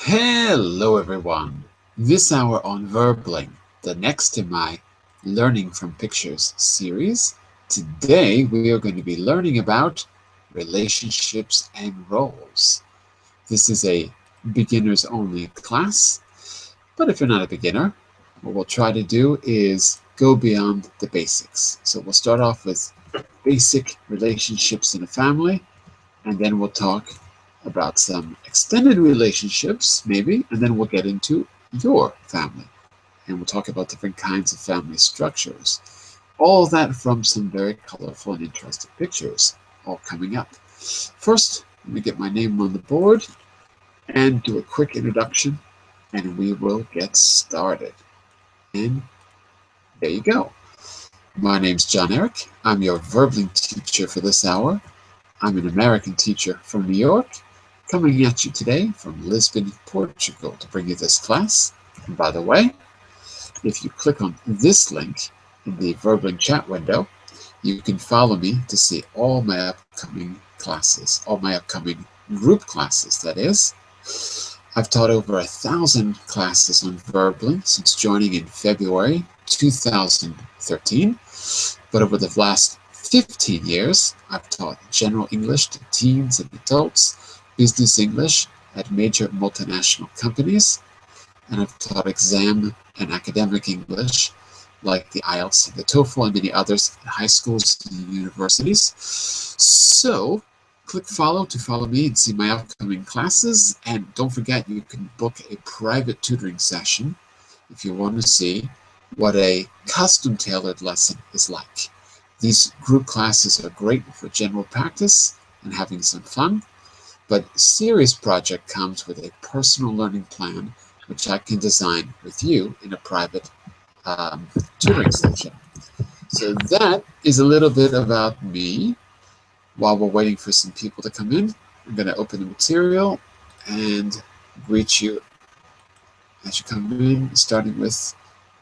Hello everyone! This hour on Verbling, the next in my Learning from Pictures series, today we are going to be learning about relationships and roles. This is a beginners only class, but if you're not a beginner, what we'll try to do is go beyond the basics. So we'll start off with basic relationships in a family, and then we'll talk about some extended relationships, maybe, and then we'll get into your family. And we'll talk about different kinds of family structures. All that from some very colorful and interesting pictures, all coming up. First, let me get my name on the board and do a quick introduction, and we will get started. And there you go. My name's John Eric. I'm your Verbling teacher for this hour. I'm an American teacher from New York, coming at you today from Lisbon, Portugal, to bring you this class. And by the way, if you click on this link in the Verbling chat window, you can follow me to see all my upcoming classes, all my upcoming group classes, that is. I've taught over 1,000 classes on Verbling since joining in February 2013, but over the last 15 years, I've taught general English to teens and adults, business English at major multinational companies, and I've taught exam and academic English like the IELTS and the TOEFL and many others at high schools and universities. So click follow to follow me and see my upcoming classes, and don't forget you can book a private tutoring session if you want to see what a custom-tailored lesson is like. These group classes are great for general practice and having some fun, but Serious Project comes with a personal learning plan which I can design with you in a private tutoring session. So that is a little bit about me. While we're waiting for some people to come in, I'm going to open the material and greet you as you come in, starting with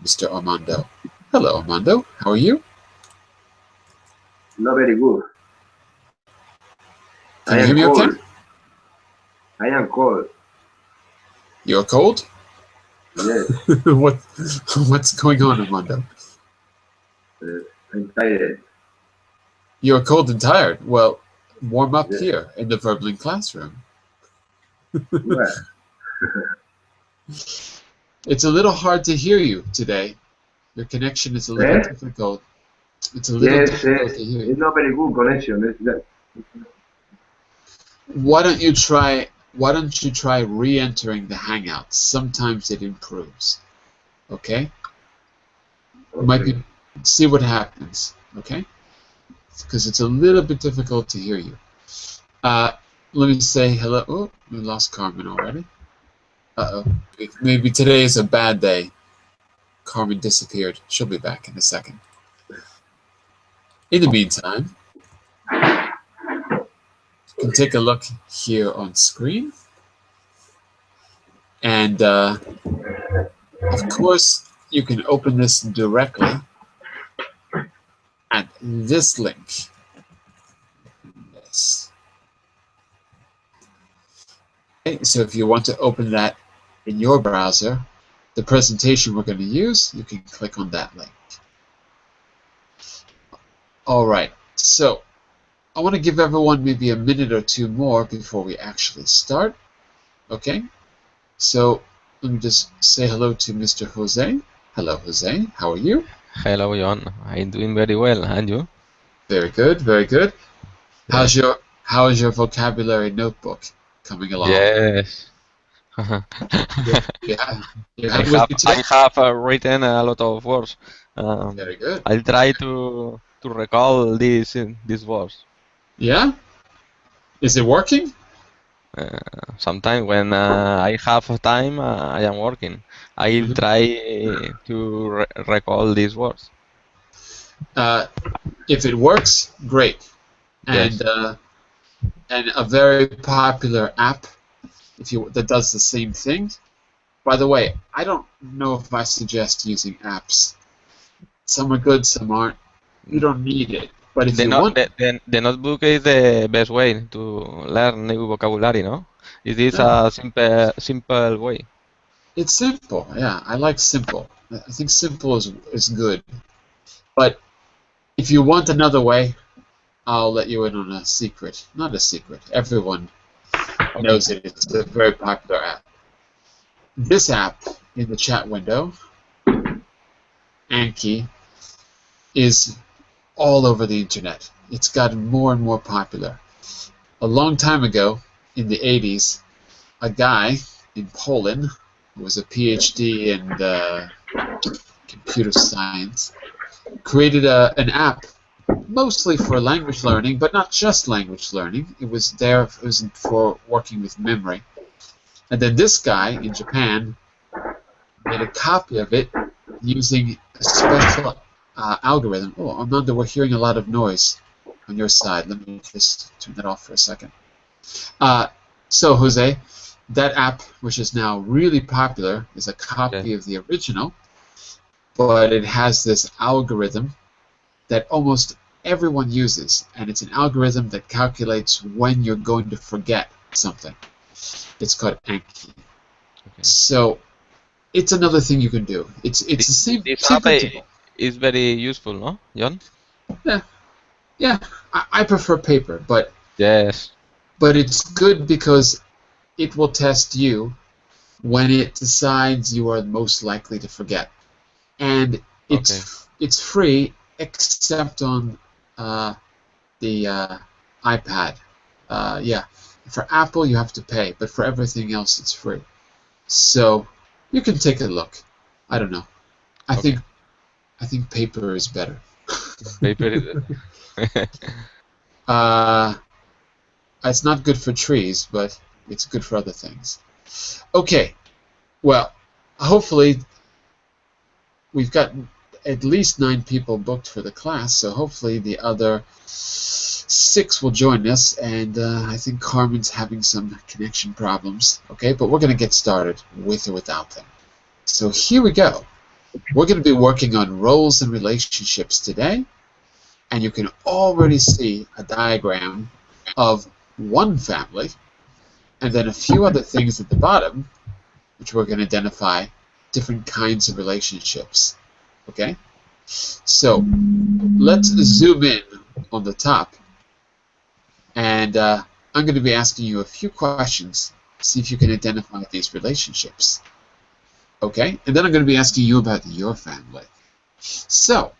Mr. Armando. Hello, Armando. How are you? Not very good. Can you hear me okay? I am cold. You're cold? Yes. What's going on, Armando? I'm tired. You're cold and tired. Well, warm up Yes. here in the Verbling classroom. Well. It's a little hard to hear you today. Your connection is a little difficult. It's a little difficult to hear you. It's not very good connection. Why don't you try re-entering the Hangout? Sometimes it improves. Okay? Might be, see what happens. Okay? Because it's a little bit difficult to hear you. Let me say hello. Oh, we lost Carmen already. Uh-oh. Maybe today is a bad day. Carmen disappeared. She'll be back in a second. In the meantime, you can take a look here on screen. And, of course, you can open this directly at this link. Yes. Okay, so if you want to open that in your browser, the presentation we're going to use, you can click on that link. All right, so I want to give everyone maybe a minute or two more before we actually start. Okay, so let me just say hello to Mr. Jose. Hello, Jose. How are you? Hello, John. I'm doing very well, and you? Very good, very good. How is your vocabulary notebook coming along? Yes. Yeah. I have written a lot of words. Very good. I'll try to recall these words. Yeah? Is it working? Sometimes when I have time, I am working. I'll try to recall these words. If it works, great. And Yes. and a very popular app that does the same thing. By the way, I don't know if I suggest using apps. Some are good, some aren't. You don't need it. But if you want... The notebook is the best way to learn new vocabulary, no? Is this Yeah. a simple way? It's simple. Yeah, I like simple. I think simple is good. But if you want another way, I'll let you in on a secret. Not a secret. Everyone Okay. knows it. It's a very popular app. This app in the chat window, Anki, is all over the internet. It's gotten more and more popular. A long time ago, in the 80s, a guy in Poland who was a PhD in computer science created an app mostly for language learning, but not just language learning. It was for working with memory. And then this guy in Japan made a copy of it using a special algorithm. Oh, Amanda, we're hearing a lot of noise on your side. Let me just turn that off for a second. So, Jose, that app, which is now really popular, is a copy of the original, but it has this algorithm that almost everyone uses, and it's an algorithm that calculates when you're going to forget something. It's called Anki. Okay. So it's another thing you can do. It's the same principle. Is very useful, no, John? Yeah. I prefer paper, but Yes. it's good because it will test you when it decides you are most likely to forget, and it's free except on the iPad. Yeah, for Apple you have to pay, but for everything else it's free. So you can take a look. I don't know. I think paper is better. Paper is. It's not good for trees, but it's good for other things. Okay, well, hopefully we've got at least 9 people booked for the class, so hopefully the other 6 will join us, and I think Carmen's having some connection problems. Okay, but we're going to get started with or without them. So here we go. We're going to be working on roles and relationships today, and you can already see a diagram of one family, and then a few other things at the bottom, which we're going to identify different kinds of relationships. Okay? So, let's zoom in on the top, and I'm going to be asking you a few questions, see if you can identify these relationships. Okay? And then I'm going to be asking you about your family. So,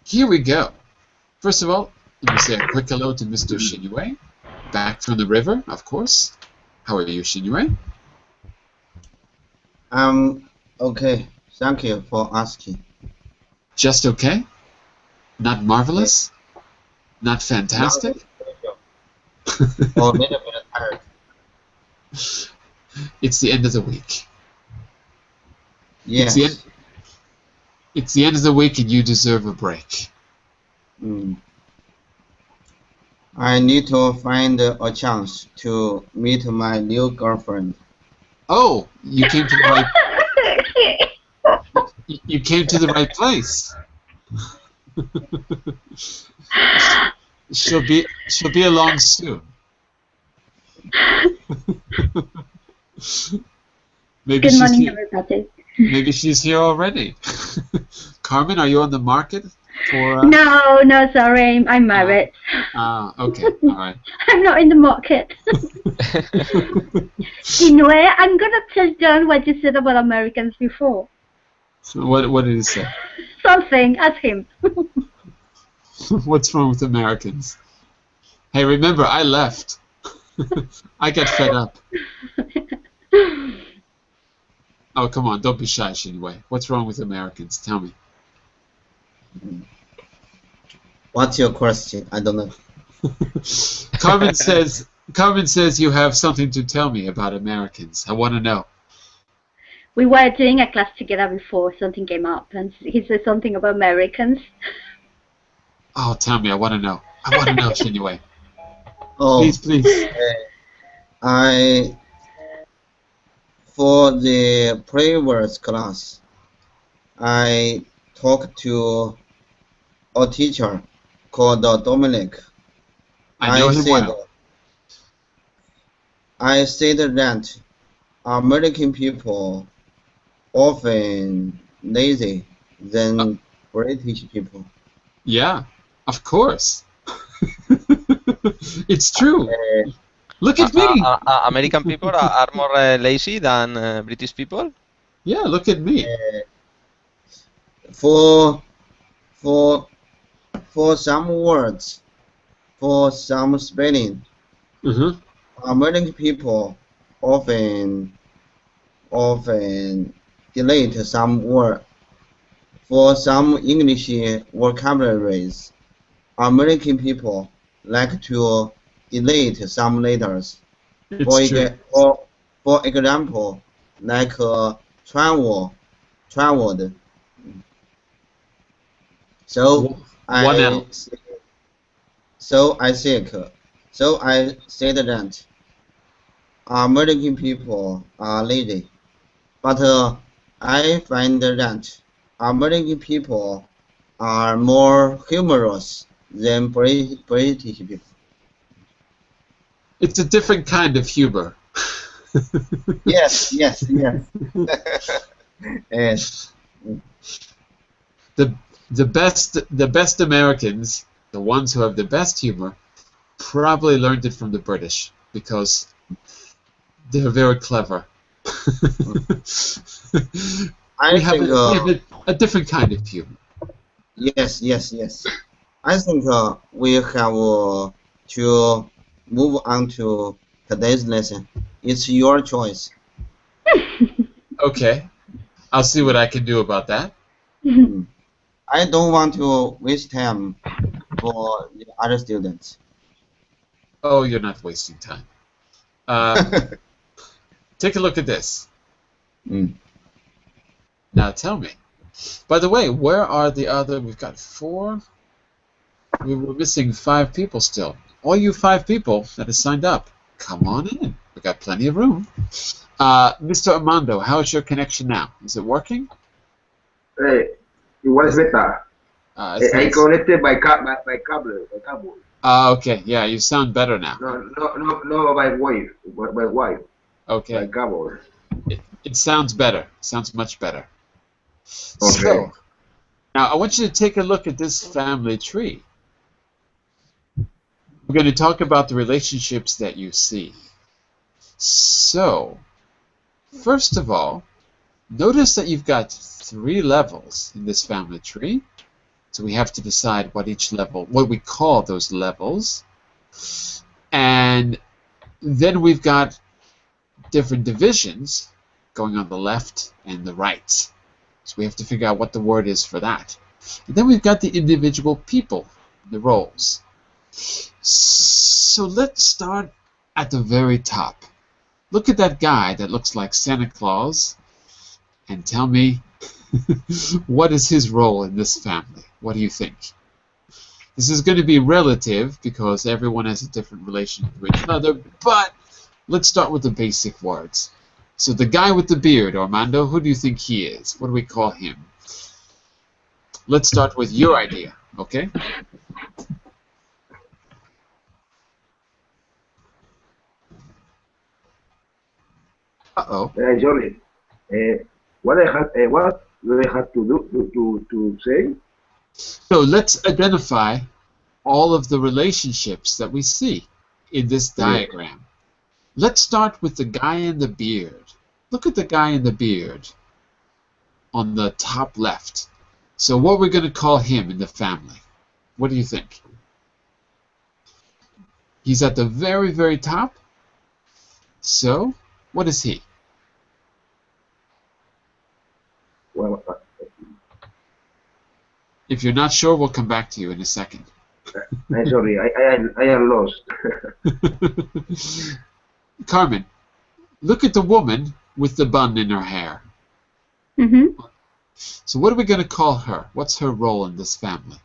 here we go. First of all, let me say a quick hello to Mr. Shinue, back from the river, of course. How are you, Shinue? Okay. Thank you for asking. Just okay? Not marvelous? Not fantastic? Or a little bit tired. It's the end of the week. Yes. It's the end of the week and you deserve a break. I need to find a chance to meet my new girlfriend. Oh, you came to the right. You came to the right place. She'll be along soon. Good morning, everybody. Maybe she's here already. Carmen, are you on the market for? No, sorry, I'm married. Okay, all right. I'm not in the market. Anyway, I'm gonna touch down what you said about Americans before. So what did he say? Something. Ask him. What's wrong with Americans? Hey, remember, I left. I got fed up. Oh, come on, don't be shy, Shinue. What's wrong with Americans? Tell me. What's your question? I don't know. Carmen says you have something to tell me about Americans. I want to know. We were doing a class together before something came up, and he said something about Americans. Oh, tell me. I want to know. I want to know, Shinue. Oh, please. For the previous class, I talked to a teacher called Dominic. I know him well. I said that American people often lazy than British people. Yeah, of course. It's true. Uh, Look at me. American people are more lazy than British people. Yeah, look at me. for for for some words, for some spelling, Uh-huh. American people often delete some word. For some English vocabularies, American people like to delete some letters. It's true. For example, like traveled. So One L. so I think so I said that American people are lazy, but I find that American people are more humorous than British people. It's a different kind of humor. Yes, yes, yes. Yes. The best Americans, the ones who have the best humor, probably learned it from the British because they're very clever. I we have think a different kind of humor. yes, yes, yes. I think we have to move on to today's lesson. It's your choice. Okay, I'll see what I can do about that. I don't want to waste time for the other students. Oh, you're not wasting time. Take a look at this. Mm. Now tell me. By the way, where are the other? We've got 4. We were missing 5 people still. All you 5 people that have signed up, come on in. We've got plenty of room. Mr. Armando, how is your connection now? Is it working? Igual es better. It's I nice. connected by cable. Okay, yeah, you sound better now. No by wire. By wire. By Okay, cable. it sounds better. Sounds much better. Okay. So, now I want you to take a look at this family tree. We're going to talk about the relationships that you see. So, first of all, notice that you've got 3 levels in this family tree. So we have to decide what each level, what we call those levels. And then we've got different divisions going on the left and the right. So we have to figure out what the word is for that. And then we've got the individual people, the roles. So let's start at the very top. Look at that guy that looks like Santa Claus and tell me what is his role in this family? What do you think? This is going to be relative because everyone has a different relation to each other, but let's start with the basic words. So the guy with the beard, Armando, who do you think he is? What do we call him? Let's start with your idea, okay? Uh-oh. Sorry. What do I have to do to say? So let's identify all of the relationships that we see in this diagram. Let's start with the guy in the beard. Look at the guy in the beard on the top left. So what are we going to call him in the family? What do you think? He's at the very, very top. So what is he? Well, If you're not sure, we'll come back to you in a second. I'm sorry. I am lost. Carmen, look at the woman with the bun in her hair. Mm-hmm. So what are we going to call her? What's her role in this family?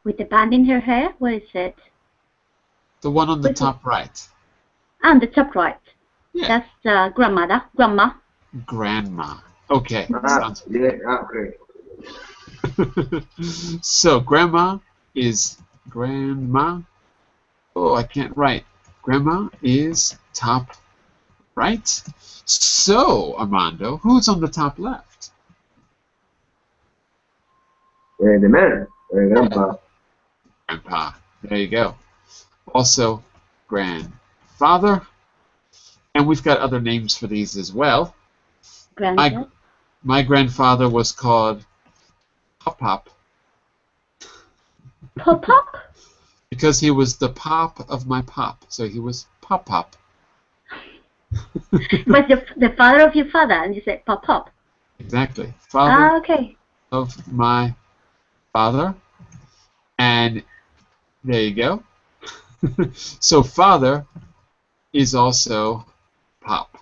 With the band in her hair? What is it? The one on the With top right. On the top right. Yeah. That's the grandmother. Grandma. Grandma. Okay. Sounds Okay. So grandma is grandma. Oh, I can't write. Grandma is top right. So, Armando, who's on the top left? The man, grandpa. Grandpa. There you go. Also, grandfather. And we've got other names for these as well. Granddad. My grandfather was called Pop-Pop Pop-Pop? because he was the pop of my pop. So he was Pop-Pop. Was the father of your father, and you said Pop-Pop? Exactly. Father Okay. of my father. And there you go. So father is also Pop.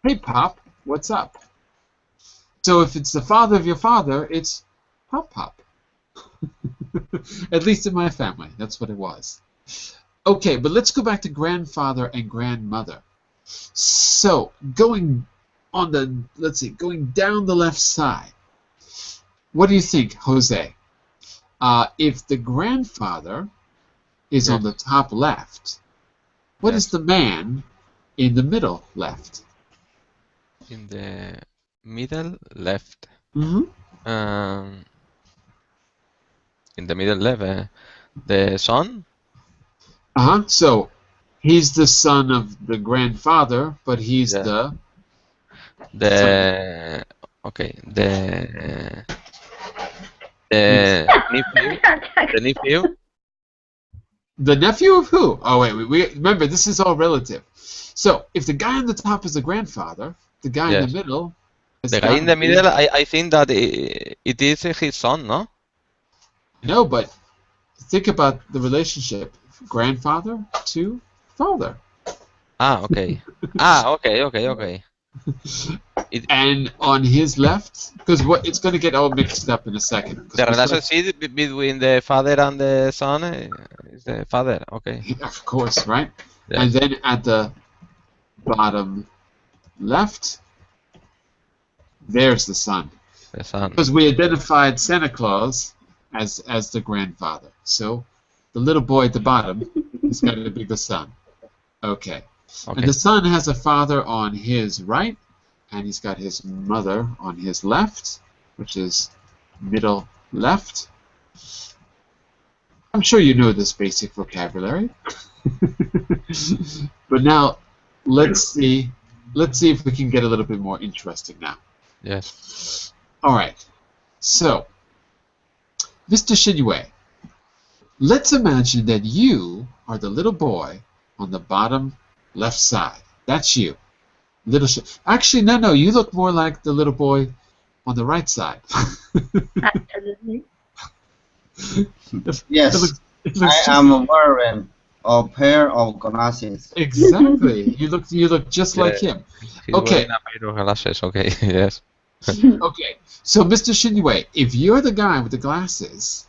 Hey, Pop, what's up? So if it's the father of your father, it's Pop-Pop. At least in my family, that's what it was. Okay, but let's go back to grandfather and grandmother. So going on the, let's see, going down the left side. What do you think, Jose? If the grandfather is on the top left, what is the man in the middle left? In the middle left. Mm-hmm. In the middle left, the son. So he's the son of the grandfather, but he's the okay, the nephew. The nephew. The nephew of who? Oh wait, we remember this is all relative. So if the guy on the top is the grandfather, the guy in the middle is the guy in the middle. I think that it is his son, no? No, but think about the relationship: grandfather to father. Okay. Okay. And on his left, because what it's going to get all mixed up in a second. The relationship between the father and the son is the father. Okay. Of course, right? Yes. And then at the bottom left, there's the son. The son. Because we identified Santa Claus as the grandfather. So the little boy at the bottom is going to be the son. Okay. And the son has a father on his right, and he's got his mother on his left, which is middle left. I'm sure you know this basic vocabulary. But now let's see if we can get a little bit more interesting now. Yes. All right. So, Mr. Shinue, let's imagine that you are the little boy on the bottom left side. That's you. Actually, no, you look more like the little boy on the right side. Absolutely. Yes, I am wearing a pair of glasses. Exactly. You look just like him. He's wearing a pair of glasses. Okay. Yes. Okay. So, Mr. Shinue, if you're the guy with the glasses,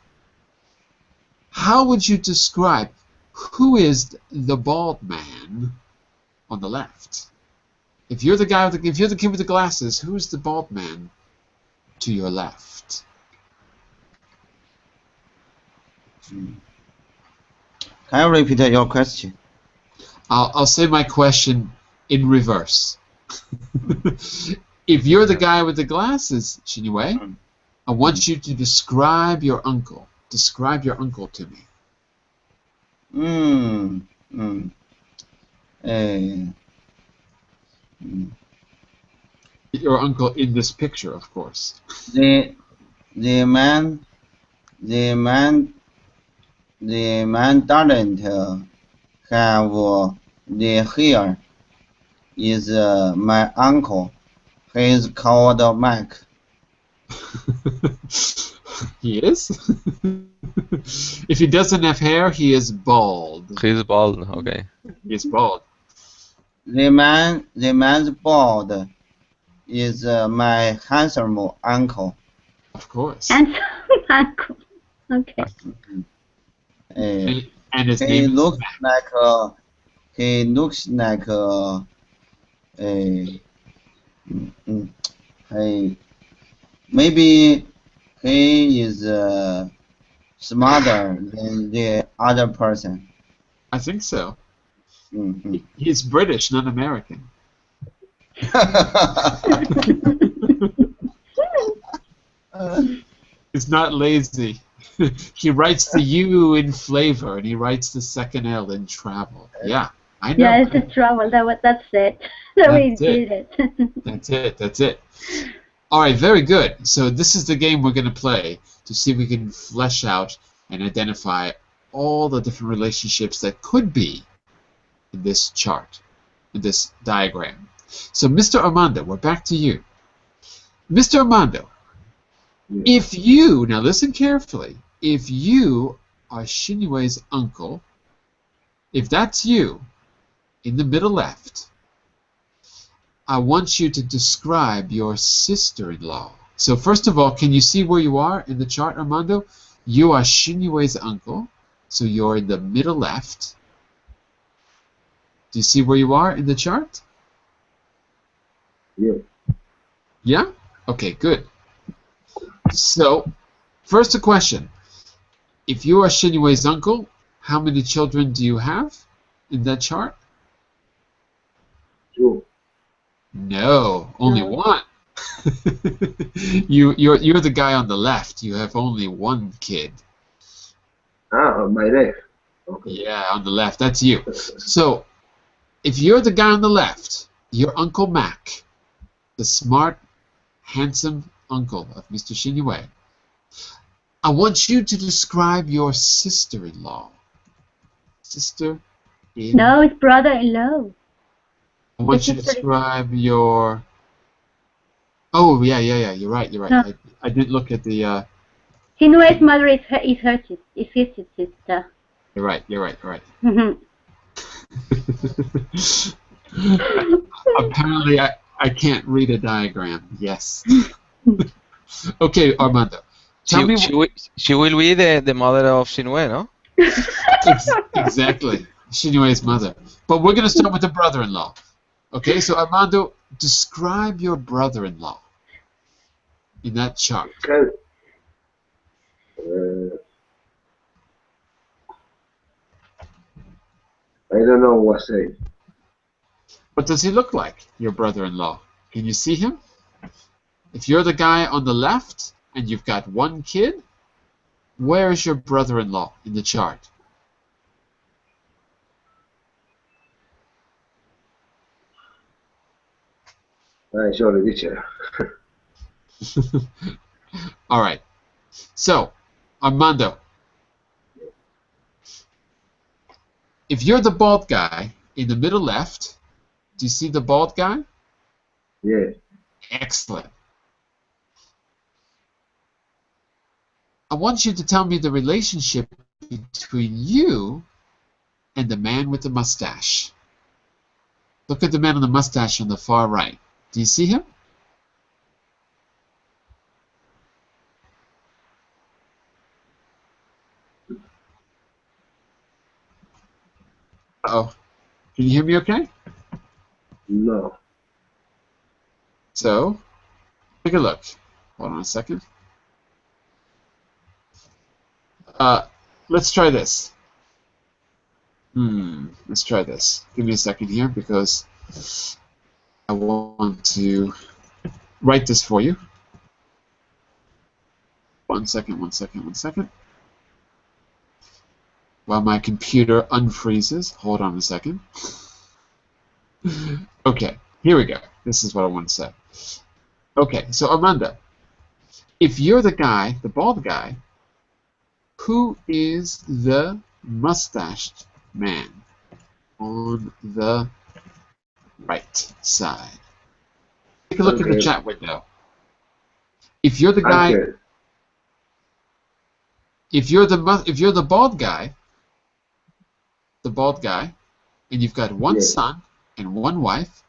how would you describe who is the bald man on the left? If you're the guy if you're the kid with the glasses, who's the bald man to your left? Can you repeat your question? I'll say my question in reverse. If you're the guy with the glasses, Shinue, I want you to describe your uncle. Describe your uncle to me. Your uncle in this picture, of course. The man doesn't have the hair. Is my uncle. He is called Mike. He is? If he doesn't have hair, he is bald. He's bald. Okay. He's bald. The man's bald is my handsome uncle. Of course. Handsome uncle. Okay. And his He name looks is like maybe he is smarter than the other person. I think so. Mhm. He's British, not American. He's not lazy. He writes the U in flavor, and he writes the second L in travel. Yeah, I know. Yeah, it's just trouble. That's it. That we That's it. did it. That's it. That's it. All right, very good. So this is the game we're going to play to see if we can flesh out and identify all the different relationships that could be in this chart, in this diagram. So, Mr. Armando, we're back to you. Mr. Armando, if you, now listen carefully, if you are Shinue's uncle, if that's you, in the middle left, I want you to describe your sister-in-law. So first of all, can you see where you are in the chart, Armando? You are Shinue's uncle, so you're in the middle left. Do you see where you are in the chart? Yeah. Yeah? Okay, good. So, first a question. If you are Shinue's uncle, how many children do you have in that chart? 2. No, only No. one. You're the guy on the left. You have only one kid. On my left. Okay. Yeah, on the left. That's you. So, if you're the guy on the left, your Uncle Mac, the smart, handsome uncle of Mr. Shinue, I want you to describe your sister-in-law. Sister-in-law. No, it's brother-in-law. I want you to describe your... Oh, yeah, you're right. No. I didn't look at the... Shinue's mother is his sister. You're right. Mhm. Apparently, I can't read a diagram. Yes. Okay, Armando. Tell me... She will be the mother of Shinue, no? Exactly. Shinue's mother. But we're going to start with the brother-in-law. Okay, so Armando, describe your brother-in-law in that chart. Can, I don't know what to say. What does he look like, your brother-in-law? Can you see him? If you're the guy on the left and you've got one kid, where is your brother-in-law in the chart? Sorry, teacher. All right. So, Armando, if you're the bald guy in the middle left, do you see the bald guy? Yeah. Excellent. I want you to tell me the relationship between you and the man with the mustache. Look at the man with the mustache on the far right. Do you see him? Uh-oh. Can you hear me okay? No. So, take a look. Hold on a second. Let's try this. Let's try this. Give me a second here because I want to write this for you. One second. While my computer unfreezes. Hold on a second. Okay, here we go. This is what I want to say. Okay, so Armando, if you're the guy, the bald guy, who is the mustached man on the right side? Take a look at the chat window. If you're the guy, Uncle. if you're the bald guy, and you've got one Yes. son and one wife,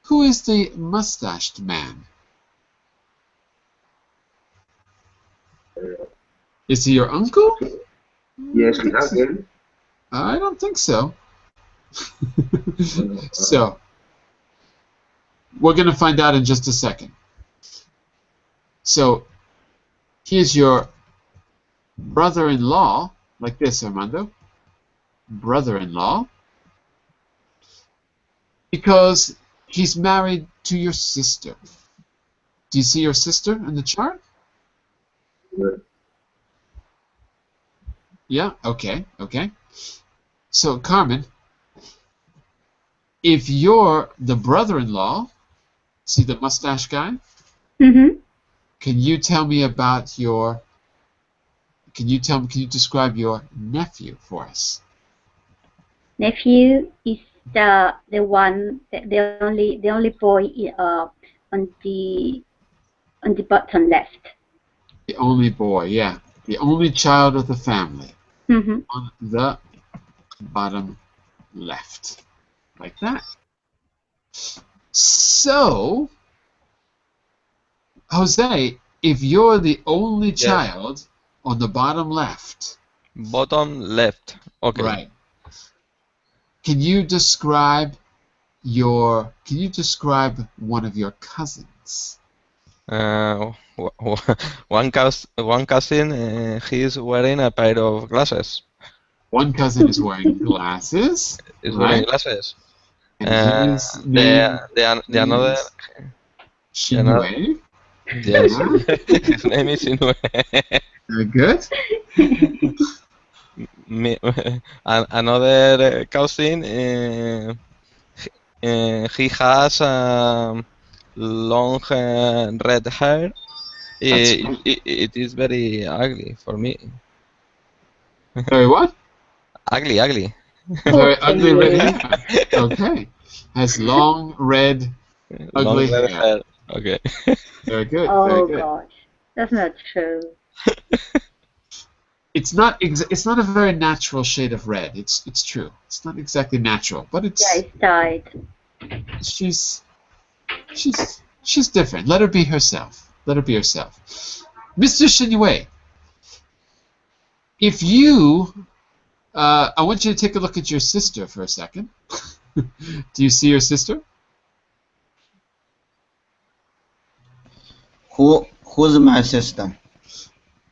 who is the mustached man? Is he your uncle? Yes, his uncle. I don't think so. So, we're going to find out in just a second. So, here's your brother-in-law, like this, Armando. Brother-in-law. Because he's married to your sister. Do you see your sister in the chart? Yeah, okay, okay. So, Carmen, if you're the brother-in-law, see the mustache guy? Mm-hmm. Can you tell me about your, can you describe your nephew for us? Nephew is the only boy on the bottom left. The only boy, yeah. The only child of the family. Mm-hmm. On the bottom left. Like that. So, Jose, if you're the only Yes. child on the bottom left, Bottom left. Okay. right? Can you describe one of your cousins? One cousin, he is wearing a pair of glasses. One cousin is wearing glasses, Is wearing right? glasses. And his name The another, is Shinwei. yes, Yeah. his name is Inoue. Very good. Another cousin, he has long red hair. It is very ugly for me. Very what? Ugly. Very Oh, ugly red yeah. hair. Okay. Has long red ugly Long red hair. hair. Okay. Very good. Oh Very good. gosh, that's not true. It's not a very natural shade of red. It's true. It's not exactly natural, but it's Yeah, it's dyed. she's different. Let her be herself. Let her be herself. Mr. Shinwei, if you I want you to take a look at your sister for a second. Do you see your sister? Who's my sister?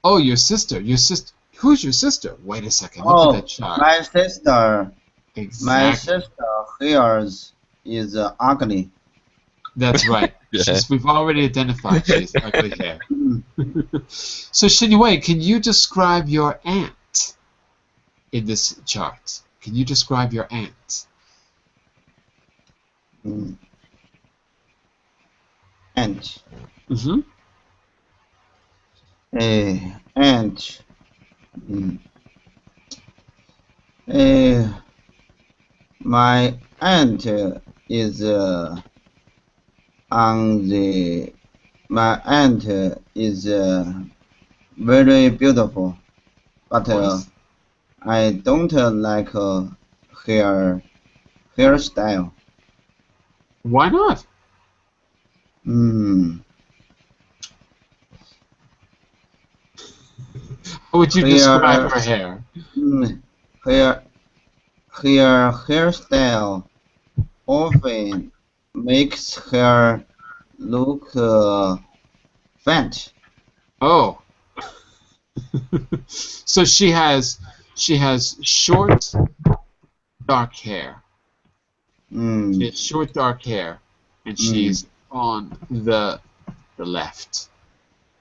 Oh, your sister. Your sister. Who's your sister? Wait a second. Look Oh, at that chart. my sister. My Exactly. sister here is ugly. That's right. Yeah. We've already identified she has ugly hair. So, Shinwei, can you describe your aunt in this chart? Can you describe your aunt? Aunt. Mm-hmm. Aunt. My aunt is my aunt is very beautiful, but I don't like her hairstyle. Why not? How would you describe her hair? Her hairstyle often makes her look fat. Oh. So she has short, dark hair. She has short, dark hair, and she's on the left.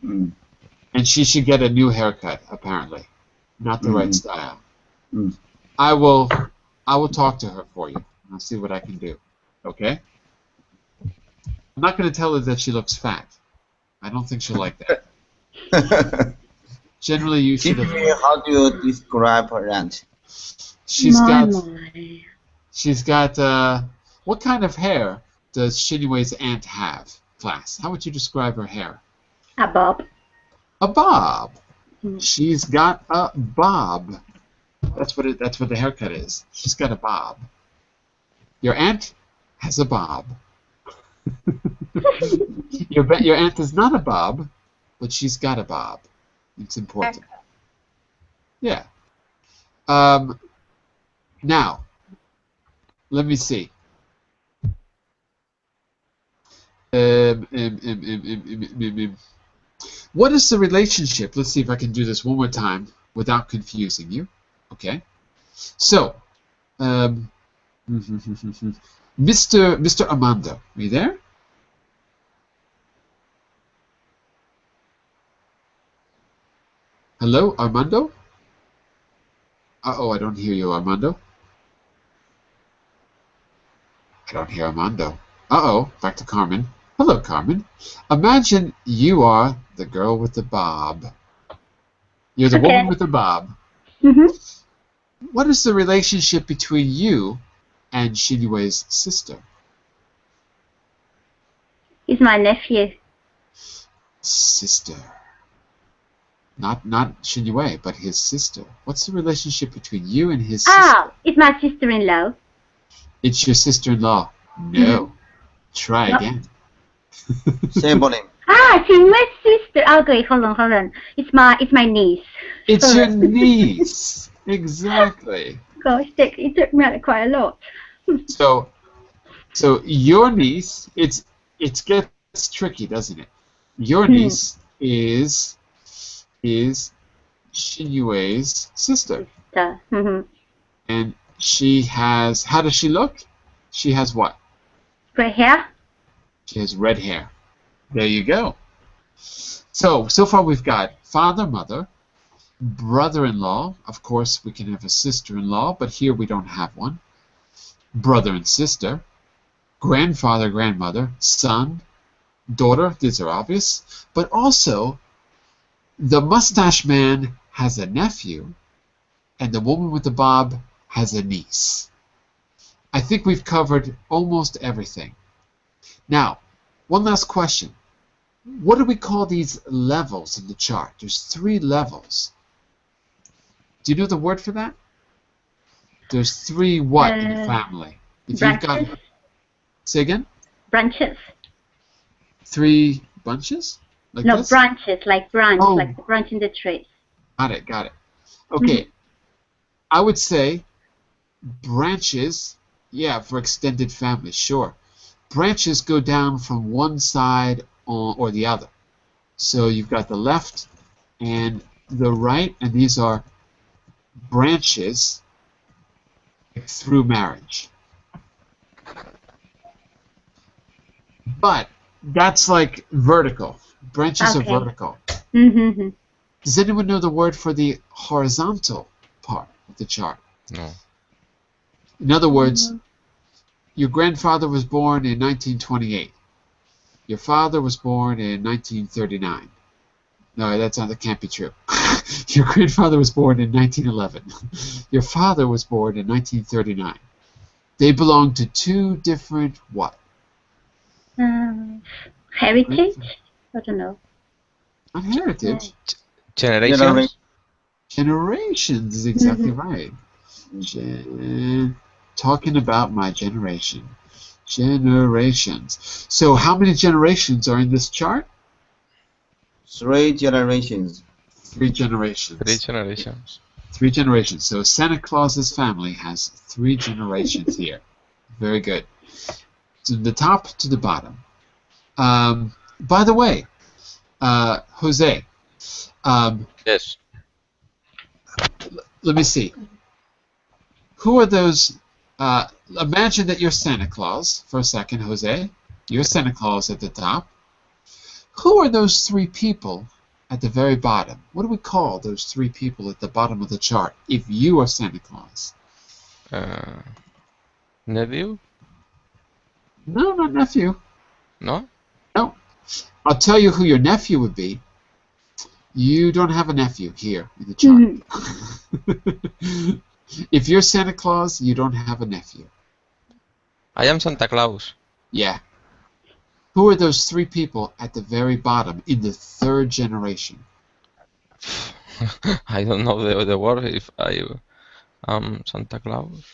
And she should get a new haircut, apparently. Not the right style. I will talk to her for you. I'll see what I can do. Okay? I'm not going to tell her that she looks fat. I don't think she'll like that. Generally, you should have... How do you describe her aunt? She's got what kind of hair does Shinwei's aunt have, class? How would you describe her hair? A bob. A bob. She's got a bob. That's what the haircut is. She's got a bob. Your aunt has a bob. Your aunt is not a bob, but she's got a bob. It's important. Yeah. Now, let me see. What is the relationship? Let's see if I can do this one more time without confusing you. Okay. So, Mr. Armando, are you there? Hello, Armando? Uh-oh, I don't hear you, Armando. I don't hear Armando. Uh-oh, back to Carmen. Hello, Carmen. Imagine you are the girl with the bob. You're the woman with the bob. Mm-hmm. What is the relationship between you and Shinyue's sister? He's my nephew. Sister. Not Shinyue, but his sister. What's the relationship between you and his sister? Ah, it's my sister-in-law. It's your sister-in-law. No. Try No. again. Sibling. Ah, Shinyue's sister. Okay, hold on. It's my niece. It's Sorry. your niece. Exactly. Gosh, it took me quite a lot. So your niece, it gets tricky, doesn't it? Your niece is Shinyue's sister, Mm-hmm. and she has. How does she look? She has what? Gray hair. She has red hair. There you go. So far we've got father, mother, brother-in-law. Of course, we can have a sister-in-law, but here we don't have one. Brother and sister, grandfather, grandmother, son, daughter. These are obvious. But also, the mustache man has a nephew, and the woman with the bob has a niece. I think we've covered almost everything. Now, one last question. What do we call these levels in the chart? There's 3 levels. Do you know the word for that? There's 3 what in the family? If you've got, Branches. say again? Branches. 3 bunches? Like No, this? branches, like branch, Oh. like the branch in the tree. Got it. Okay. I would say branches, yeah, for extended family, sure. Branches go down from one side or the other. So you've got the left and the right, and these are branches through marriage. But that's like vertical. Branches Okay. are vertical. Mm-hmm. Does anyone know the word for the horizontal part of the chart? No. In other words, your grandfather was born in 1928. Your father was born in 1939. No, that can't be true. Your grandfather was born in 1911. Your father was born in 1939. They belong to 2 different what? Heritage? I don't know. Not heritage. Generations? Generations is exactly right. Talking about my generation. Generations. So how many generations are in this chart? 3 generations. 3 generations. 3 generations. 3 generations. So Santa Claus's family has 3 generations here. Very good. From the top to the bottom. By the way, Jose, Yes. let me see. Who are those? Imagine that you're Santa Claus for a second, Jose. You're Santa Claus at the top. Who are those 3 people at the very bottom? What do we call those 3 people at the bottom of the chart if you are Santa Claus? Nephew? No, not nephew. No? No. I'll tell you who your nephew would be. You don't have a nephew here in the chart. If you're Santa Claus, you don't have a nephew. I am Santa Claus. Yeah. Who are those 3 people at the very bottom in the 3rd generation? I don't know the word if I am Santa Claus.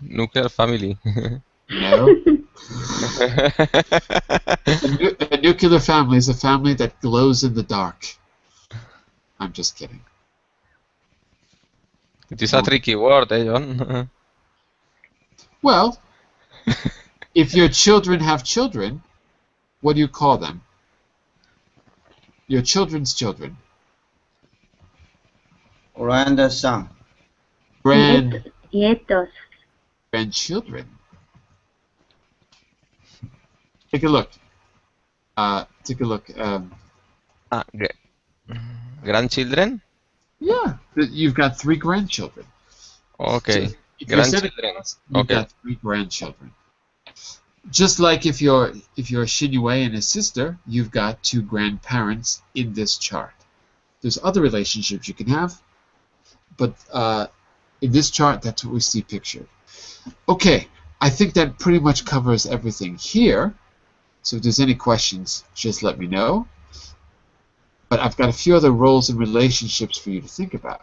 Nuclear family. No. A nuclear family is a family that glows in the dark. I'm just kidding. It is a tricky word, John? Well, if your children have children, what do you call them? Your children's children. Grandson. Nietos. Grandchildren. Take a look. Take a look. Ah, grandchildren? Yeah, you've got 3 grandchildren. Okay. So if you're Santa Grandchildren. Claus, you've Okay. got 3 grandchildren. Just like if you're Shinue and his sister, you've got 2 grandparents in this chart. There's other relationships you can have, but in this chart, that's what we see pictured. Okay, I think that pretty much covers everything here. So if there's any questions, just let me know. But I've got a few other roles and relationships for you to think about.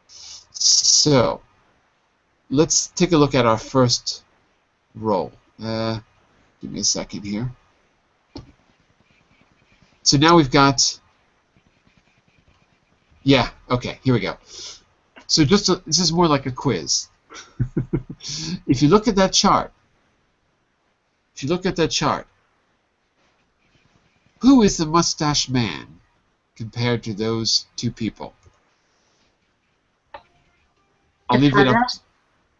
So let's take a look at our first role. Give me a second here. So now we've got, yeah, okay, here we go. So this is more like a quiz. If you look at that chart, who is the mustache man compared to those 2 people? I'll leave it up.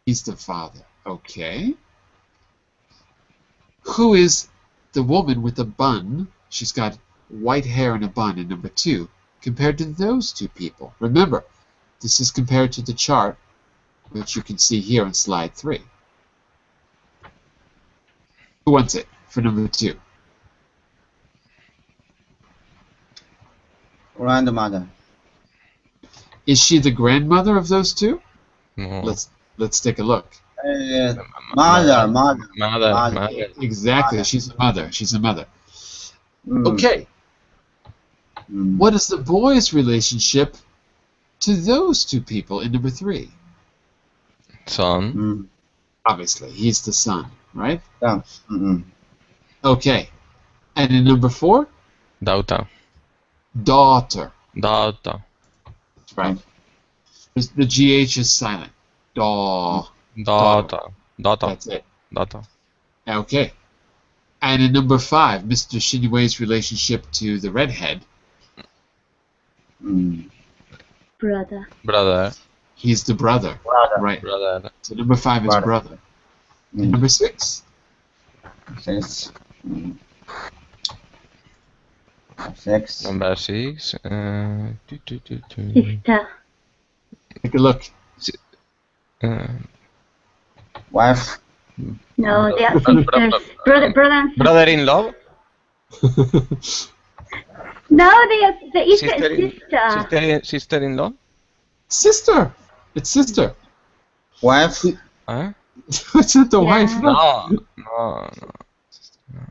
He's the father. Okay. Who is the woman with the bun? She's got white hair and a bun in number 2 compared to those 2 people. Remember, this is compared to the chart, which you can see here on slide 3. Who wants it for number 2? Grandmother. Is she the grandmother of those 2? No. Let's take a look. Mother. Exactly, Mother. she's a mother. She's a mother. Mm. Okay, Mm. what is the boy's relationship to those 2 people in number 3? Son. Mm. Obviously, he's the son, right? Yeah. Mm-mm. Okay, and in number 4, Daughter. daughter. Daughter. That's right. The GH is silent. Daw. Daughter. Daughter. That's it. Daughter. Okay. And in number 5, Mr. Shinue's relationship to the redhead. Mm. Brother. Brother. He's the brother. Brother. Right. Brother. So number 5 is brother. And Mm. number 6. 6. Mm. 6. Number 6. Sister. Take a look. Wife. No, they are sisters. Brother and sister. Brother-in-law. No, they is sister. Sister-in-law. Sister. It's sister. Wife. Huh? It's not the Yeah. wife. No.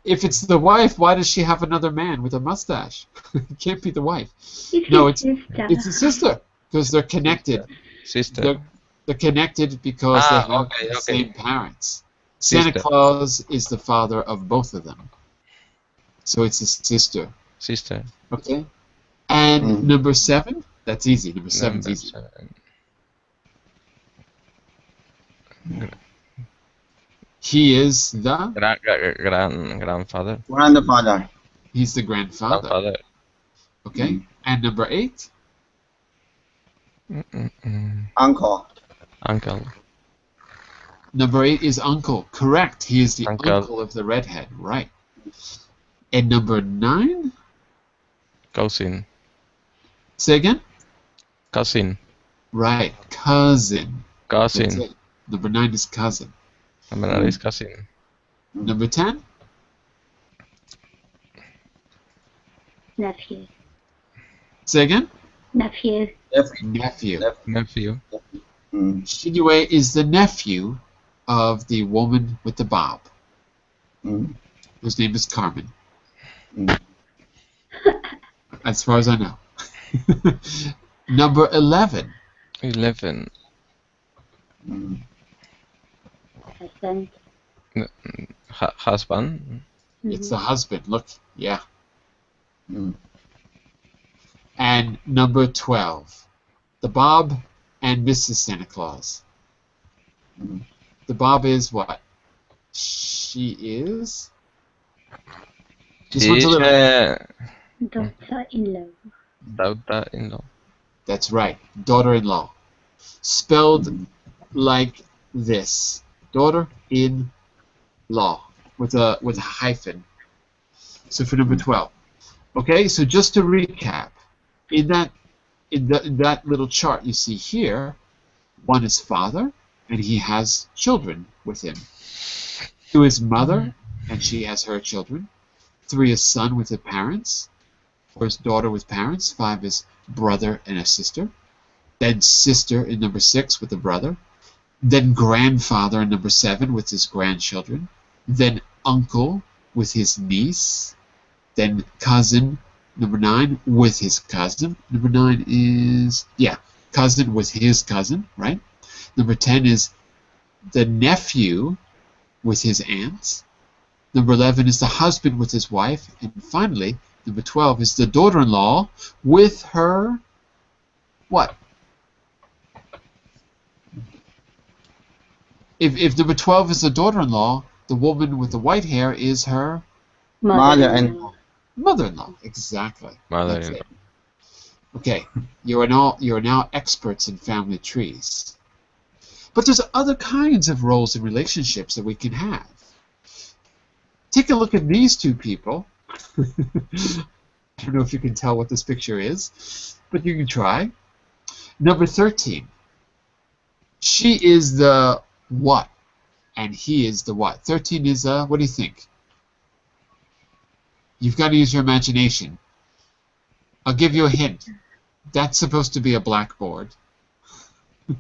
If it's the wife, why does she have another man with a mustache? It can't be the wife. It's No, his sister. It's a sister because they're connected. Sister. They're connected because they have okay, the okay. same parents. Santa Sister. Claus is the father of both of them. So it's a sister. Sister. Okay? And Mm. number 7? That's easy. Number 7's Number easy. 7. He is the... Grandfather. Grandfather. He's the grandfather. Grandfather. Okay? And number 8? Uncle. Uncle. Number 8 is uncle. Correct. He is the Uncle. uncle of the redhead. Right. And number 9? Cousin. Say again? Cousin. Right. Cousin. That's Cousin. it. Number 9 is cousin. Number 9 is cousin. Number 10? Nephew. Say again? Nephew. Nephew. Nephew. Mm. Shinue is the nephew of the woman with the bob, Mm. whose name is Carmen. Mm. As far as I know. Number 11. 11. Mm. Husband. Husband. It's the husband. Look. Yeah. Mm. And number 12. The Bob and Mrs. Santa Claus. Mm. The Bob is what? She is? This one's a She's little... Daughter-in-law. daughter-in-law. That's right. Daughter-in-law. Spelled like this. Daughter-in-law with a hyphen. So for number 12. Okay, so just to recap, in that little chart you see here, 1 is father, and he has children with him. 2 is mother, and she has her children. 3 is son with the parents. 4 is daughter with parents. 5 is brother and a sister. Then sister in number 6 with a brother. Then grandfather in number 7 with his grandchildren. Then uncle with his niece. Then cousin, number 9, with his cousin. Number 9 is, cousin with his cousin, right? Number 10 is the nephew with his aunts. Number 11 is the husband with his wife. And finally, number 12 is the daughter-in-law with her, what? If number 12 is the daughter-in-law, the woman with the white hair is her Mother-in-law. mother-in-law. Exactly. Mother-in-law. That's it. Okay, you are now experts in family trees. But there's other kinds of roles and relationships that we can have. Take a look at these two people. I don't know if you can tell what this picture is, but you can try. Number 13. She is the what, and he is the what. 13 is what do you think? You've got to use your imagination. I'll give you a hint. That's supposed to be a blackboard.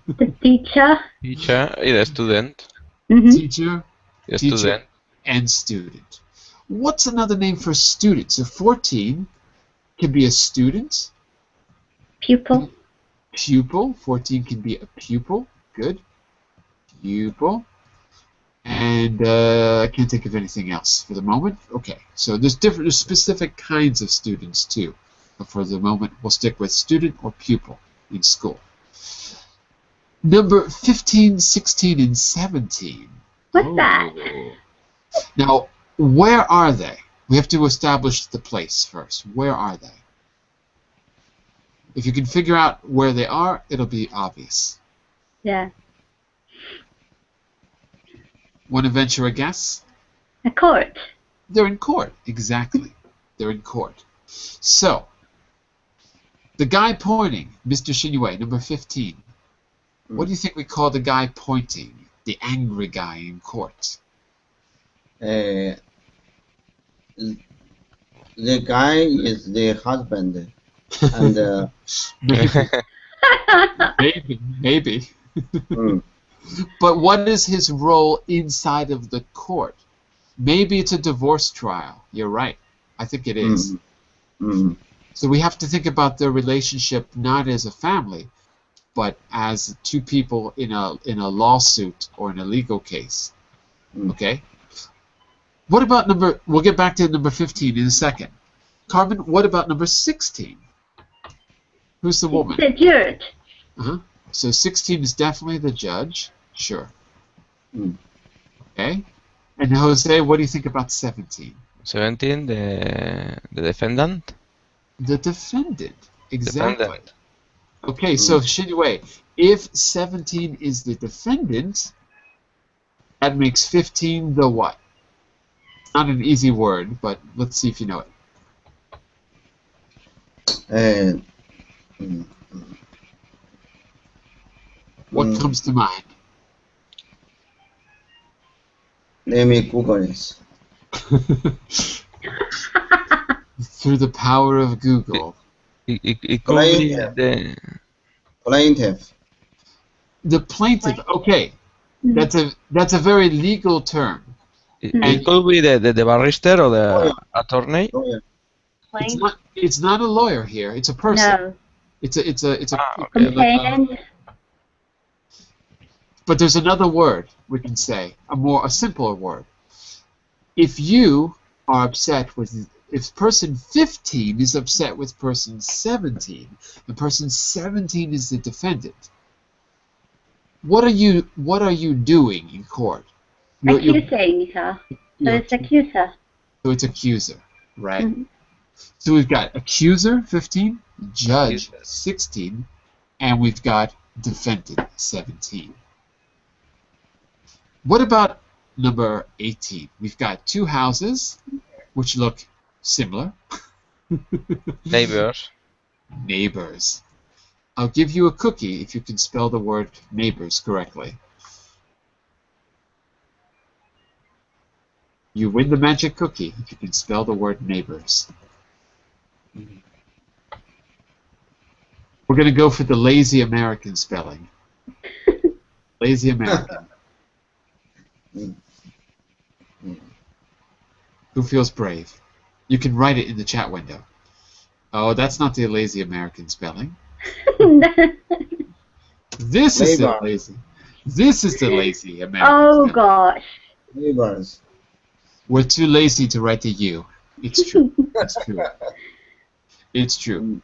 The teacher. Teacher y the student. Mm-hmm. Teacher, The teacher, student. and student. What's another name for student? So 14 can be a student. Pupil. Pupil. 14 can be a pupil. Good. Pupil. And I can't think of anything else for the moment. Okay, so there's specific kinds of students too. But for the moment, we'll stick with student or pupil in school. Number 15, 16, and 17. What's that? Now, where are they? We have to establish the place first. Where are they? If you can figure out where they are, it'll be obvious. Yeah. Want to venture a guess? A court. They're in court. Exactly. They're in court. So, the guy pointing, Mr. Shinue, number 15. What do you think we call the guy pointing? The angry guy in court. The guy is the husband, and Maybe. mm, But what is his role inside of the court? Maybe it's a divorce trial. You're right. I think it is. So we have to think about their relationship not as a family, but as two people in a lawsuit or in a legal case. Okay? What about we'll get back to number 15 in a second. Carmen, what about number 16? Who's the woman? The judge. Uh-huh. So 16 is definitely the judge. Sure. Okay. And Jose, what do you think about 17? 17, the defendant. The defendant. Exactly. Defendant. Okay, so Shinue, if 17 is the defendant, that makes 15 the what? Not an easy word, but let's see if you know it. What comes to mind? let me Google this. Through the power of Google. It could be Plaintiff. The plaintiff. Okay, that's a very legal term. It could be the barrister or the attorney. Lawyer. It's not a lawyer here. It's a person. No. It's a. Okay. Complainant. But there's another word we can say, a simpler word. If you are upset with, if person 15 is upset with person 17, and person 17 is the defendant, what are you doing in court? Accusing her. So it's accuser. So it's accuser, right? So we've got accuser 15, judge 16, and we've got defendant 17. What about number 18? We've got two houses which look similar. Neighbors. Neighbors. I'll give you a cookie if you can spell the word neighbors correctly. You win the magic cookie if you can spell the word neighbors. We're going to go for the lazy American spelling. Lazy American. Who feels brave? You can write it in the chat window. Oh, that's not the lazy American spelling. This is the lazy. This is the lazy American Oh spelling. gosh. Neighbors. We're too lazy to write the U. It's true. It's true. It's true.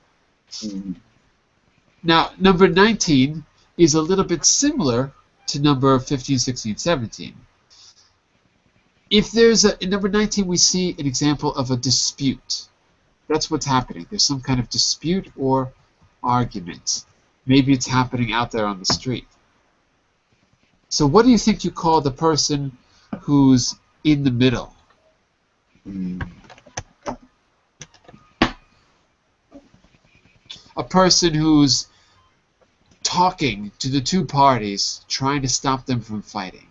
Now, number 19 is a little bit similar to number 15, 16, 17. If there's in number 19, we see an example of a dispute. That's what's happening. There's some kind of dispute or argument. Maybe it's happening out there on the street. So what do you think you call the person who's in the middle? A person who's talking to the two parties, trying to stop them from fighting.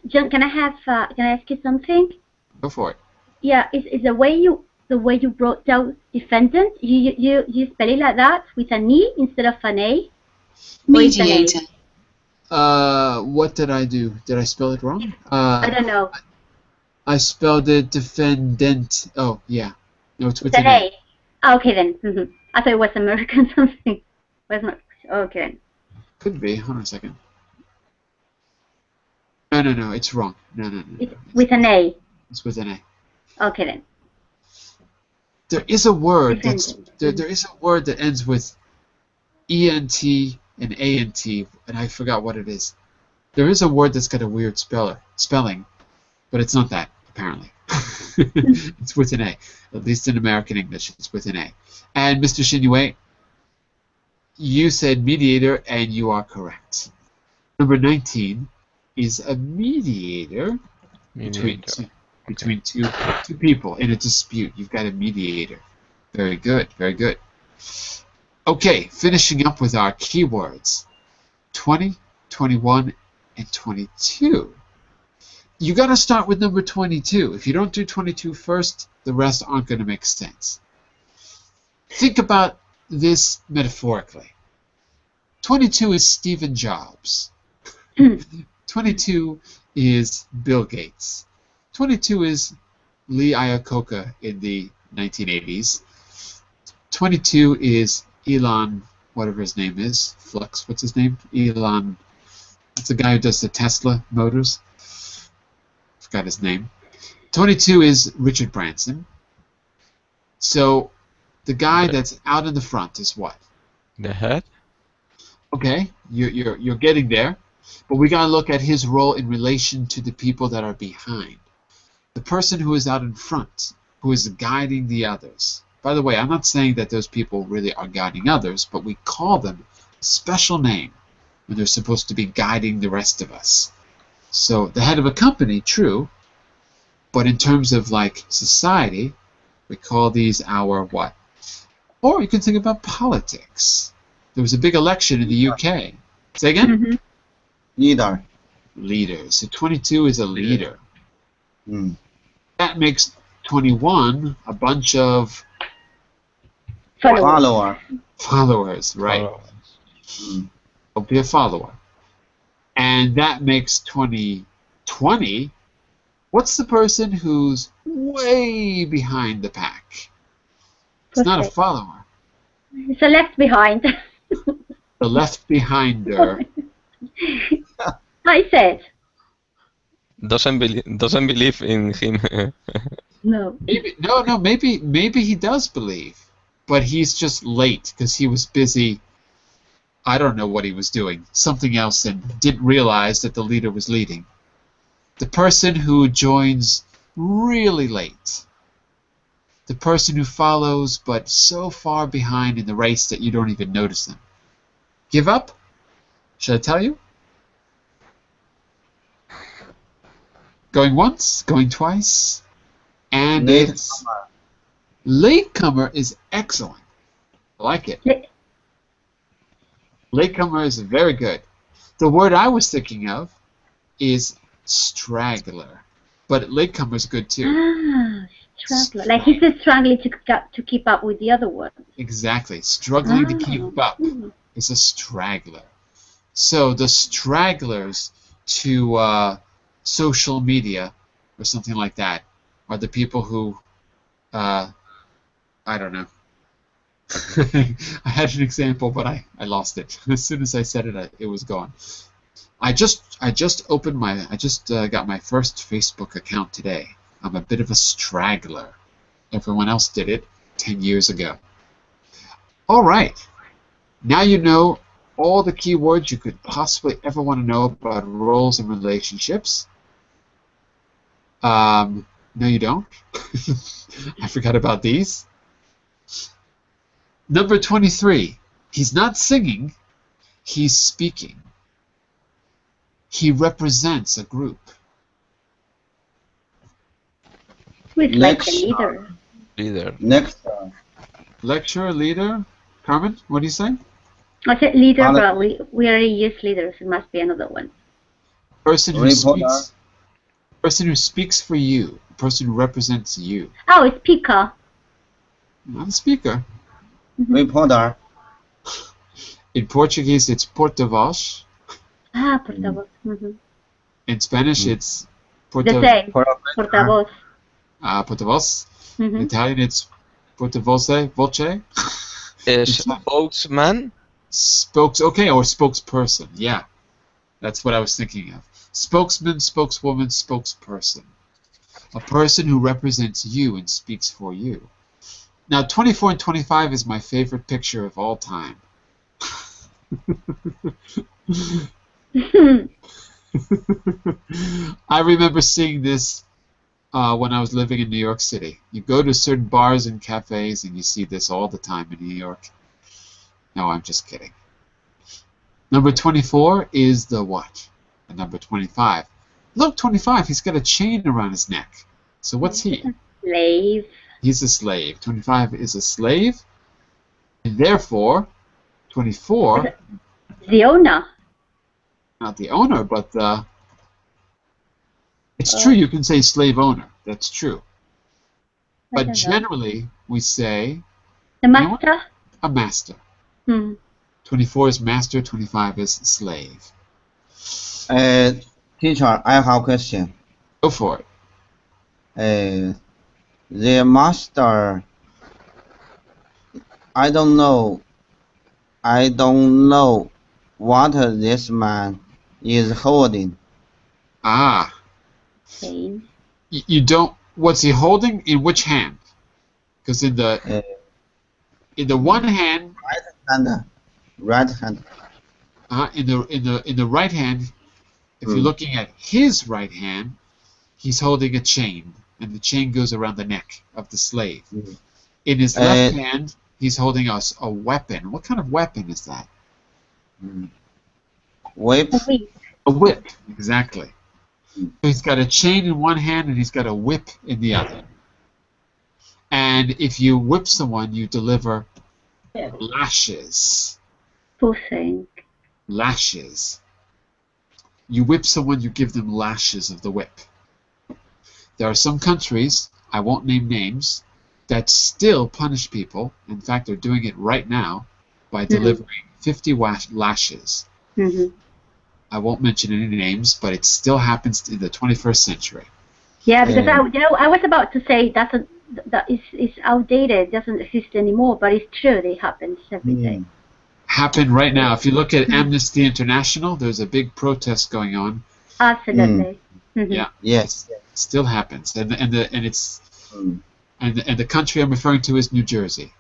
John, can I ask you something? Go for it. Yeah, is the way you wrote down defendant, you spell it like that with an E instead of an A? Mediator. What did I do? Did I spell it wrong? I don't know. I spelled it defendant. Oh, yeah. No, it's with It's an an A. A. Oh, okay then. I thought it was American something. Was not okay. Could be. Hold on a second. No, it's wrong. No. It's with an A. It's with an A. Okay then. There is a word that's Defendant. there is a word that ends with ENT and ANT, and I forgot what it is. There is a word that's got a weird spelling, but it's not that, apparently. It's with an A. At least in American English, it's with an A. And Mr. Shinue, you said mediator, and you are correct. Number 19 is a mediator between two people in a dispute. You've got a mediator. Very good, very good. Okay, finishing up with our keywords. 20, 21, and 22. You got to start with number 22. If you don't do 22 first, the rest aren't going to make sense. Think about this metaphorically. 22 is Stephen Jobs. 22 is Bill Gates. 22 is Lee Iacocca in the 1980s. 22 is Elon, whatever his name is, Flux, what's his name? Elon, that's the guy who does the Tesla motors. Forgot his name. 22 is Richard Branson. So the guy that's out in the front is what? The head? Okay, you're getting there, but we gotta look at his role in relation to the people that are behind. The person who is out in front, who is guiding the others. By the way, I'm not saying that those people really are guiding others, but we call them a special name when they're supposed to be guiding the rest of us. So the head of a company, true, but in terms of like society, we call these our what? Or you can think about politics. There was a big election in the UK. Say again? Leader. Leader. So 22 is a leader. That makes 21 a bunch of Follower. followers, right? I'll be a follower. And that makes 20. What's the person who's way behind the pack? It's not a follower. It's a left behind. The left behinder. I said. Doesn't believe in him. No. Maybe he does believe, but he's just late because he was busy. I don't know what he was doing, something else, and didn't realize that the leader was leading. The person who joins really late. The person who follows but so far behind in the race that you don't even notice them. Give up? Should I tell you? Going once, going twice, and Latecomer. it's latecomer is excellent. I like it. Latecomer is very good. The word I was thinking of is straggler, but latecomer is good too. Ah, straggler. Like he's just struggling to keep up with the other ones. Exactly. Struggling to keep up is a straggler. So the stragglers to social media or something like that are the people who, I don't know. I had an example, but I lost it. As soon as I said it, it was gone. I just got my first Facebook account today. I'm a bit of a straggler. Everyone else did it 10 years ago. All right. Now you know all the key words you could possibly ever want to know about roles and relationships. No, you don't. I forgot about these. Number 23. He's not singing. He's speaking. He represents a group. Who's like the leader? Leader. Next. Lecturer, leader. Carmen, what do you say? I said leader, but we already use leaders. It must be another one. Person who speaks. Person who speaks for you. Person who represents you. Oh, it's speaker. Not a speaker. Reporter. In Portuguese, it's porta-voz. Ah, portavoz. In Spanish, it's The same. Portavoz. Porta-voz. In Italian, it's porta-voce, voce. Spokesman. Okay, or spokesperson. Yeah, that's what I was thinking of. Spokesman, spokeswoman, spokesperson. A person who represents you and speaks for you. Now, 24 and 25 is my favorite picture of all time. I remember seeing this when I was living in New York City. You go to certain bars and cafes and you see this all the time in New York. No, I'm just kidding. Number 24 is the what? And number 25. Look, 25, he's got a chain around his neck. So what's he? Slave. He's a slave. 25 is a slave. And therefore, 24... The owner. Not the owner, but the... It's true, you can say slave owner. That's true. But generally, we say... The master? A master. 24 is master, 25 is slave. Teacher, I have a question. Go for it. The master, I don't know what this man is holding. Ah. Okay. You don't. What's he holding? In which hand? Because in the one hand. Right hand. In the right hand, if you're looking at his right hand, he's holding a chain, and the chain goes around the neck of the slave. In his left hand, he's holding a weapon. What kind of weapon is that? Whip. A whip, exactly. So he's got a chain in one hand and he's got a whip in the other. And if you whip someone, you deliver lashes. Pushing. Lashes. You whip someone, you give them lashes of the whip. There are some countries, I won't name names, that still punish people. In fact, they're doing it right now by delivering 50 lashes. I won't mention any names, but it still happens in the 21st century. Yeah, because I was about to say that is outdated, doesn't exist anymore, but it's true. It happens every day. Happen right now. If you look at Amnesty International, there's a big protest going on. Absolutely. Yeah. Yes. It still happens, and the country I'm referring to is New Jersey.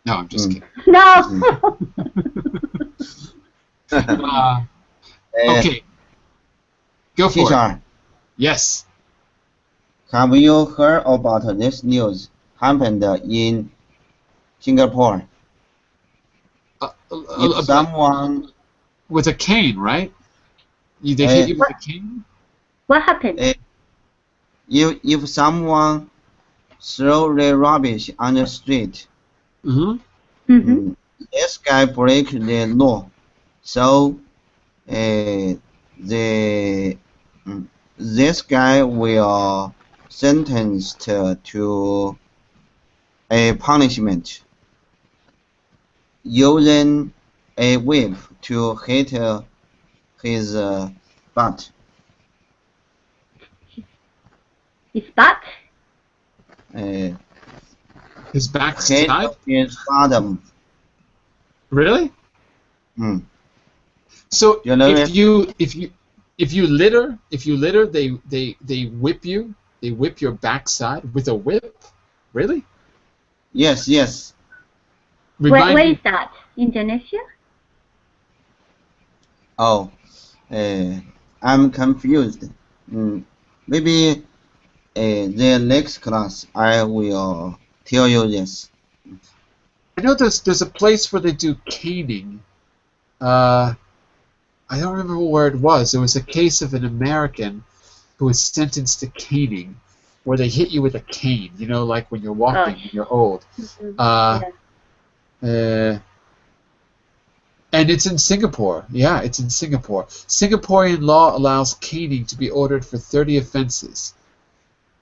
No, I'm just kidding. No. Okay. Go for Teacher, it. Yes. have you heard about this news happened in Singapore? If someone with a cane, right? They hit you with a cane? What happened? if someone throw the rubbish on the street, Mm-hmm. this guy break the law, so the this guy will sentenced to a punishment using a whip to hit his butt. His butt? His Hit backside? his bottom. Really? Mm. So You know if you litter, they whip you. They whip your backside with a whip. Really? Yes, yes. Remind Where me. is that? Indonesia? Oh, I'm confused. Maybe the next class I will tell you this. I know there's a place where they do caning. I don't remember where it was. There was a case of an American who was sentenced to caning, where they hit you with a cane. You know, like when you're walking, when you're old. Yeah. And it's in Singapore. Yeah, it's in Singapore. Singaporean law allows caning to be ordered for 30 offenses.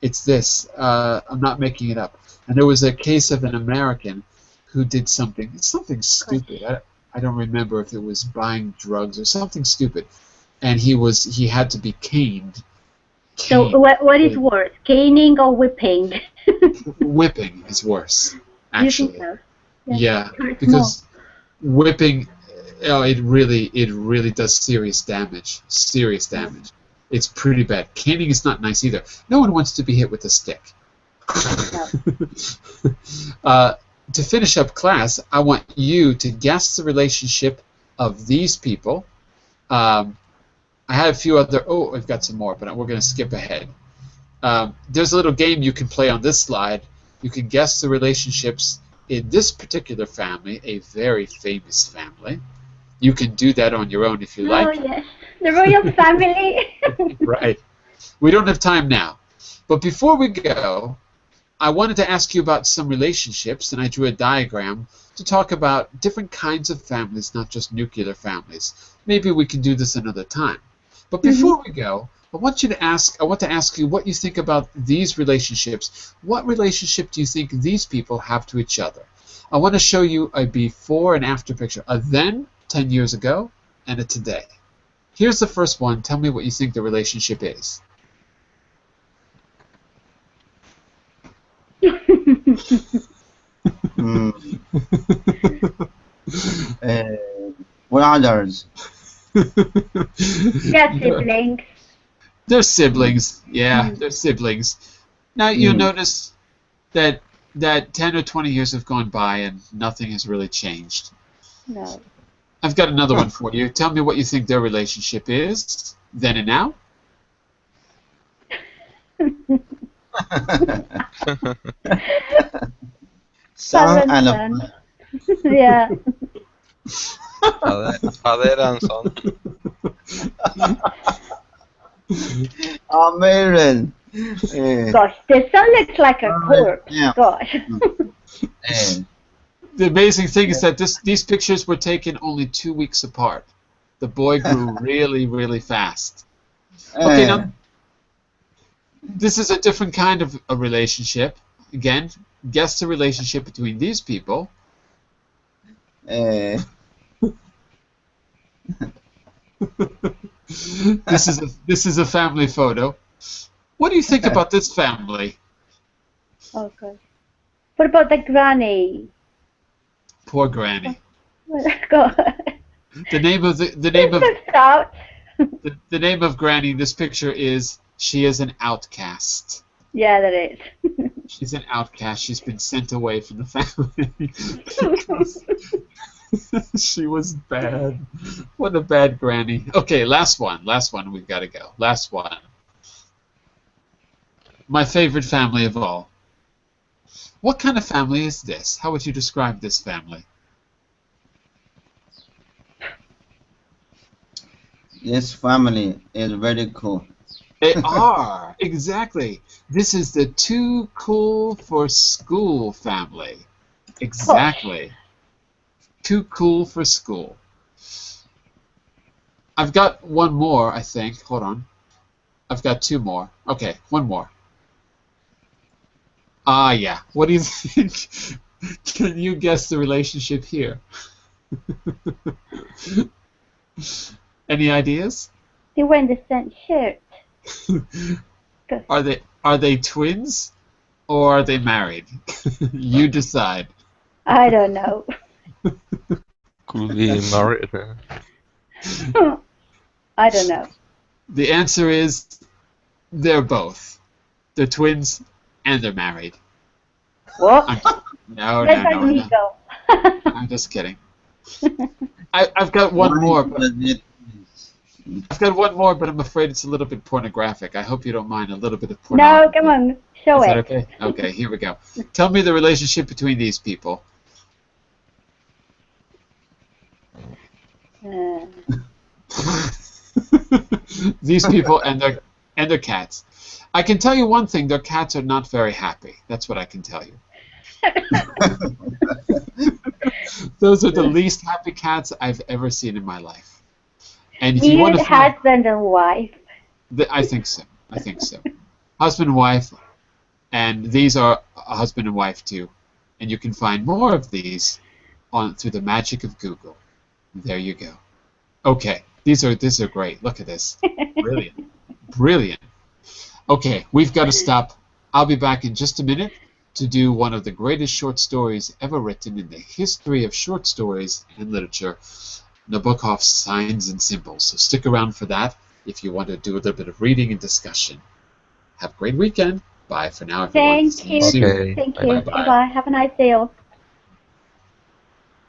It's this. I'm not making it up. And there was a case of an American who did something stupid. I don't remember if it was buying drugs or something stupid. And he had to be caned. So what is worse, caning or whipping? Whipping is worse, You think actually. so? Yeah, Hurts because whipping, it really does serious damage. Serious damage. It's pretty bad. Caning is not nice either. No one wants to be hit with a stick. To finish up class, I want you to guess the relationship of these people. I had a few other. Oh, I've got some more, but we're going to skip ahead. There's a little game you can play on this slide. You can guess the relationships in this particular family, a very famous family. You can do that on your own if you like. Oh yes, the royal family. Right. We don't have time now. But before we go, I wanted to ask you about some relationships, and I drew a diagram to talk about different kinds of families, not just nuclear families. Maybe we can do this another time. But before we go, I want to ask you what you think about these relationships. What relationship do you think these people have to each other? I want to show you a before and after picture, a then, 10 years ago, and a today. Here's the first one. Tell me what you think the relationship is. Brothers. Got siblings. They're siblings. Yeah, they're siblings. Now you'll notice that 10 or 20 years have gone by and nothing has really changed. No. I've got another one for you. Tell me what you think their relationship is, then and now. Son and Son. Yeah. Father and son. Amazing. Gosh, the son looks like a corpse. Yeah. Gosh. The amazing thing is that these pictures were taken only 2 weeks apart. The boy grew really, really fast. Okay, now this is a different kind of a relationship. Again, guess the relationship between these people. This is a family photo. What do you think about this family? Oh gosh. What about the granny? Poor Granny. God. The name of the name of Granny in this picture is she is an outcast. Yeah, that is. She's an outcast. She's been sent away from the family because she was bad. What a bad granny. Okay, last one. Last one. We've got to go. Last one. My favorite family of all. What kind of family is this? How would you describe this family? This family is very cool. They are, exactly. This is the Too Cool for School family. Exactly. Too cool for school. I've got one more, I think. Hold on. I've got two more. Okay, one more. Ah, yeah. What do you think? Can you guess the relationship here? Any ideas? They were in the same shirt. Are they twins or are they married? You decide. I don't know. Could be married. I don't know. The answer is they're both. They're twins and they're married. What? No. That's illegal. I'm just kidding. I've got one more. I've got one more, but I'm afraid it's a little bit pornographic. I hope you don't mind a little bit of pornography. No, come on, show Is it. that okay? Okay, here we go. Tell me the relationship between these people. These people and their cats. I can tell you one thing: their cats are not very happy. That's what I can tell you. Those are the least happy cats I've ever seen in my life. And if you want to find, husband and wife. I think so. I think so. Husband and wife, and these are a husband and wife too. And you can find more of these through the magic of Google. There you go. Okay, these are great. Look at this. Brilliant. Brilliant. Okay, we've got to stop. I'll be back in just a minute to do one of the greatest short stories ever written in the history of short stories and literature, Nabokov's Signs and Symbols. So stick around for that if you want to do a little bit of reading and discussion. Have a great weekend. Bye for now, everyone. Thank See you you. soon. Okay. Thank Bye you. bye. Bye-bye. Have a nice day all.